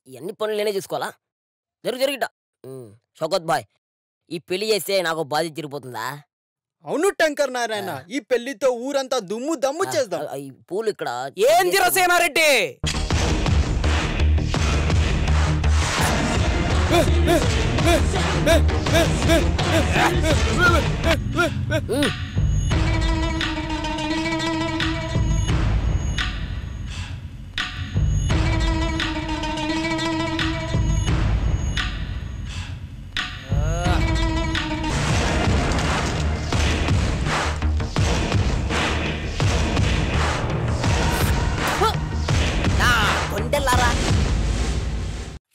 ఇవన్నీ పనులు నేనే చూసుకోవాలా? జరిగిట షౌకత్ బాయ్, ఈ పెళ్లి చేస్తే నాకు బాధ్యత తిరిగిపోతుందా? అవును టంకర్ నారాయణ, ఈ పెళ్లితో ఊరంతా దుమ్ము దమ్ము చేద్దాం. ఈ పూలు ఇక్కడ ఏం సేనారెడ్డి?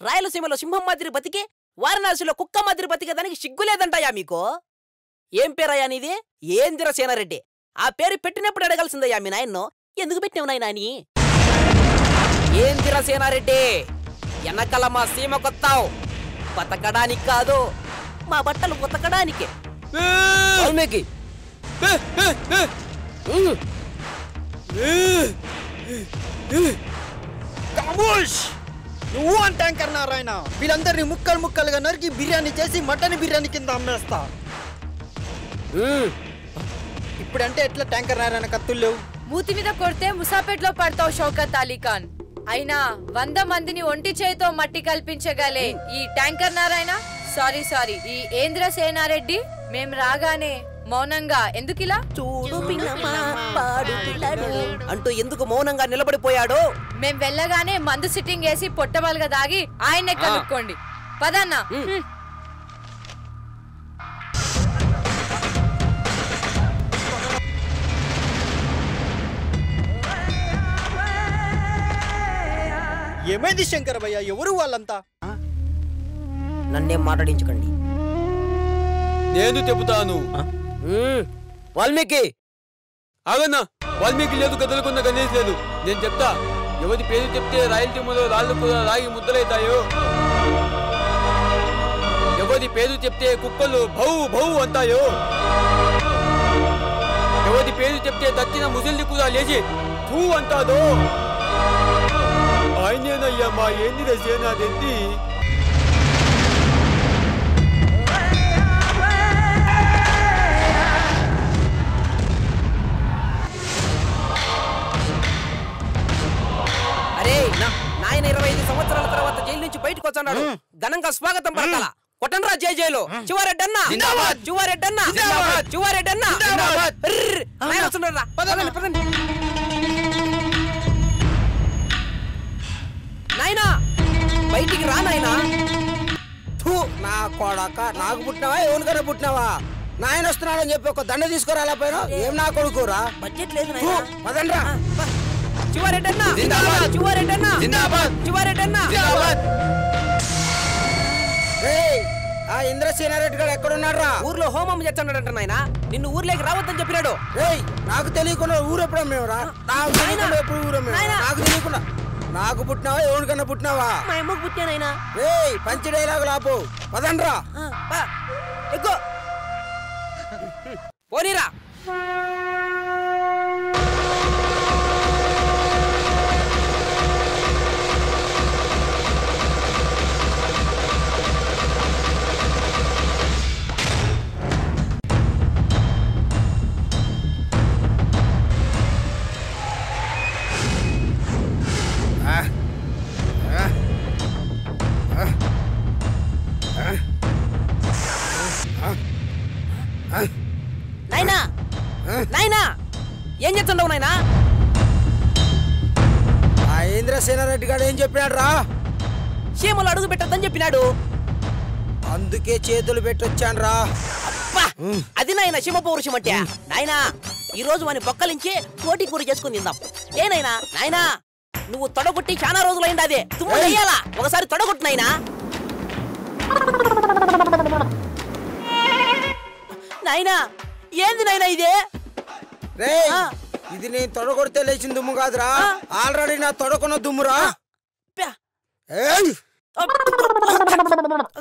రాయలసీమలో సింహం మాదిరి బతికి వారణాసిలో కుక్క మాదిరి బతికే దానికి సిగ్గులేదంటాయా మీకు? ఏం పేరయ్యా నీది? ఏందిరా సేనారెడ్డి? ఆ పేరు పెట్టినప్పుడు అడగాల్సిందయ్యా మీ నాయన్నో, ఎందుకు పెట్టినావు నాయనా అని. ఏందిరా సేనారెడ్డి, వెనకల మా సీమ కొత్తావు, బతకడానికి కాదు, మా బట్టలు ఉతకడానికి. నువ్వు అంటాంకర్ నారాయణ, వీళ్ళందరినీ ముక్కలు ముక్కలుగా నరికి బిర్యానీ చేసి మటన్ బిర్యానీ కింద అమ్మేస్తా. ఇప్పుడంటే ఎట్లా ట్యాంకర్ నారాయణ కత్తులు లేవు? మూతి మీద కొడితే ముసాపేట్లో పడతావు షౌకత్ అలీ ఖాన్. అయినా 100 మందిని ఒంటి చేయితో మట్టి కల్పించగలే ఈ ట్యాంకర్ నారాయణ, సారీ ఈ ఏంద్ర సేనారెడ్డి మేం రాగానే మౌనంగా ఎందుకిలా చూడు అంటూ ఎందుకు మౌనంగా నిలబడిపోయాడో? మేం వెళ్ళగానే మందు సిట్టింగ్ వేసి పొట్టబాలుగా దాగి ఆయన్నే కనుక్కోండి. పదన్నా. ఏమైంది శంకర్ భయ్య, ఎవరు వాళ్ళంతా? నన్నేం మాట్లాడించకండి, నేను చెబుతాను. వాల్మీకి ఆగన్నా, వాల్మీకి లేదు, కదలకున్న గణేష్ లేదు. నేను చెప్తా, ఎవరి పేరు చెప్తే రాయలసీమలో రాళ్ళు కూడా రాగి ముద్దలవుతాయో, ఎవరి పేరు చెప్తే కుక్కలు భౌ భౌ అంటాయో, ఎవరి పేరు చెప్తే దక్కిన ముసలి కూడా లేచి భూ అంటాదో ఆయనేనయ్యా మా ఏందిర సేనారెడ్డి. నాయన 25 సంవత్సరాల తర్వాత జైలు నుంచి బయటకు వచ్చాడు, ఘనంగా స్వాగతం పలకాల. కొట్టండ్రా జై జైలు. చివారెడ్డన్నా చివారెడ్డన్నా చివారెడ్డన్నా నాయనా బయటికి రా నాయనా. నా కొడక, నాకు పుట్టినావా ఎవరికైనా పుట్టినావా? నాయన వస్తున్నాడని చెప్పి ఒక దండ తీసుకురాలా పోయినా? ఏం నా కొడుకురా? బడ్జెట్ లేదు పదండ్రా. చివారెడ్డన్నా చివారెడ్డన్నా చివారెడ్డన్నా. ఆ ఇంద్రసేనారెడ్డి గారు ఎక్కడున్నాడు రా? ఊర్లో హోమం చేస్తున్నాడంట నాయన, నిన్ను ఊర్లోకి రావద్దని చెప్పినాడు. నాకు తెలియకుండా ఊరు ఎప్పుడు మేమురా? నాకు తెలియకుండా ఎప్పుడు ఊరు మేము? నాకు తెలియకుండా. నాకు పుట్టినావా ఎవరికన్నా పుట్టినావా? మా అమ్మకు పుట్టినానైనా. పంచి డైలాగు లాపు. పదండ్రా. ఎక్కువ పోనీరా. నాయనా నాయనా ఏం చెప్తున్నావు నాయనా? ఆ ఇంద్రసేనారెడ్డి గారు ఏం చెప్పినాడు రా? చీమలు అడుగు పెట్టద్దని చెప్పినాడు, అందుకే చేతులు పెట్టొచ్చాను రా. అది నాయన సింహ పౌరుషం అంటే. నాయనా ఈ రోజు వాని బొక్కలించి పోటీ కూర చేసుకుని తిందాం. ఏనైనా నాయనా, నువ్వు తొడగొట్టి చాలా రోజులైంది, అదే తుమ్ము చెయ్యాలా? ఒకసారి తొడగొట్టు నాయనా. నాయనా ఏంది నాయనా ఇదే? ఇది నేను తొడగొడితే లేచిన దుమ్ము కాదురా, ఆల్రెడీ నా తొడకున్న దుమ్మురా.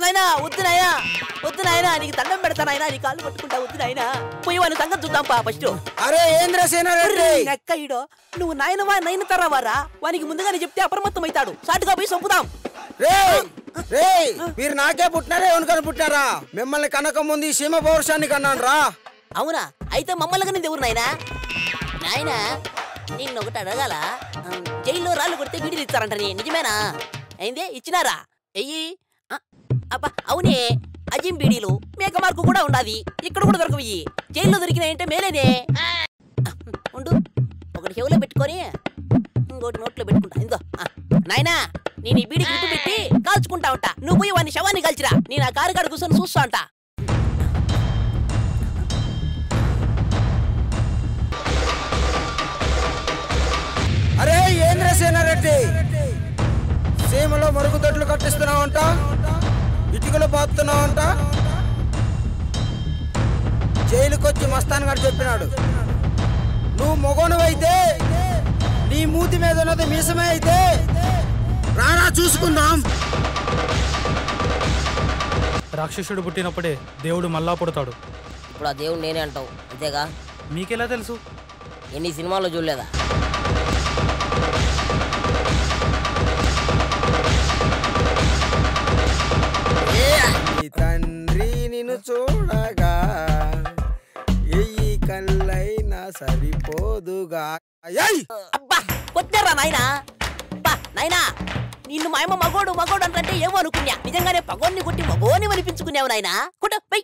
నాయనా వద్దు నాయనా, వద్దు నాయనా, నీకు దండం పెడతా నాయనా, నీ కాళ్ళు పట్టుకుంటా, వద్దు నాయనా. పోయి వాని సంగతి చూద్దాం పా ఫస్ట్. అరే ఏంద్ర సేనారెడ్డి నెక్కయిడో నువ్వు నాయనవా నైన తరావారా? వానికి ముందుగానే చెప్తే అప్రమత్తం అవుతాడు. సాటుగా పోయి చంపుదాం. మీరు నాకే పుట్టినారా ఎవరికైనా పుట్టినారా? మిమ్మల్ని కనక ముందు ఈ సీమ పౌరుషాన్ని కన్నాను రా. అవునా? అయితే మమ్మల్ని కానీ ఎవరు నాయనా? నాయనా నిన్ను ఒకటి అడగాల, జైల్లో రాళ్ళు కొడితే బీడీలు ఇస్తారంట, నిజమేనా? అయిందే ఇచ్చినారా? అయ్యి అబ్బా అవునే, అజిం బీడీలు మేక మార్కు కూడా ఉండాది, ఇక్కడ కూడా దొరకవి. జైల్లో దొరికినాయంటే మేలేనే. ఉండు, ఒకటి చెవులో పెట్టుకొని ఇంకోటి నోట్లో పెట్టుకుంటా. ఇందో నాయనా, నేను ఈ బీడీ గుర్తు పెట్టి కాల్చుకుంటా ఉంటా. నువ్వు పోయి వాడిని శవాన్ని కాల్చిరా. నేను ఆ కారు కాడ కూర్చొని చూస్తా ఉంటా. అరే ఏంద్ర సేనారెడ్డి, సీమలో మరుగుదొడ్లు కట్టిస్తున్నావంట, ఇటుకలు బాతున్నావంట. జైలుకొచ్చి మస్తాన్ గారు చెప్పినాడు, నువ్వు మొగోనువైతే నీ మూతి మీద ఉన్నది మీసమే అయితే రారా చూసుకుందాం. రాక్షసుడు పుట్టినప్పుడే దేవుడు మళ్ళా పుడతాడు. ఇప్పుడు ఆ దేవుడు నేనే అంటావు అంతేగా? మీకెలా తెలుసు? ఎన్ని సినిమాల్లో చూడలేదా? తండ్రి నిన్ను చూడగా ఎయ్యి కళ్ళైనా సరిపోదుగా. అబ్బా కొట్టారా నాయనా? అబ్బా నాయనా, నిన్ను మా అమ్మ మగోడు మగోడు అంటే ఏమో అనుకున్నా, నిజంగానే పగోన్ని కొట్టి మగోని అనిపించుకున్నావు నాయనా. కొట్ట బై.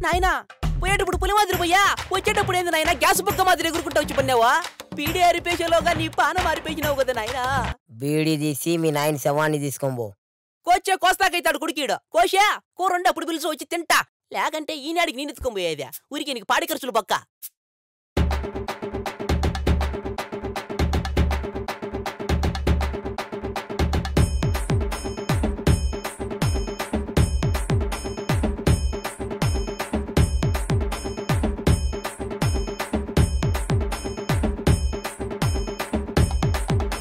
నాయనా పోయేటప్పుడు పులి మాదిరి పోయా, వచ్చేటప్పుడు ఏంది నాయనా గ్యాస్ బుక్క మాదిరి ఎగురుకుంటా వచ్చి పన్నావా? పీడి అరిపేసేలోగా నీ పానం మారిపోయినావు కదా నాయనా. బీడి తీసి మీ నాయన శవాన్ని తీసుకోబో. కోచే కోస్తాకైతాడు కుడికీడు. కోసా కూరండి అప్పుడు పిలిచి వచ్చి తింటా, లేకంటే ఈనాడికి నేను ఎత్తుకొని పోయేదా? ఊరికి నీకు పాడి ఖర్చులు పక్క.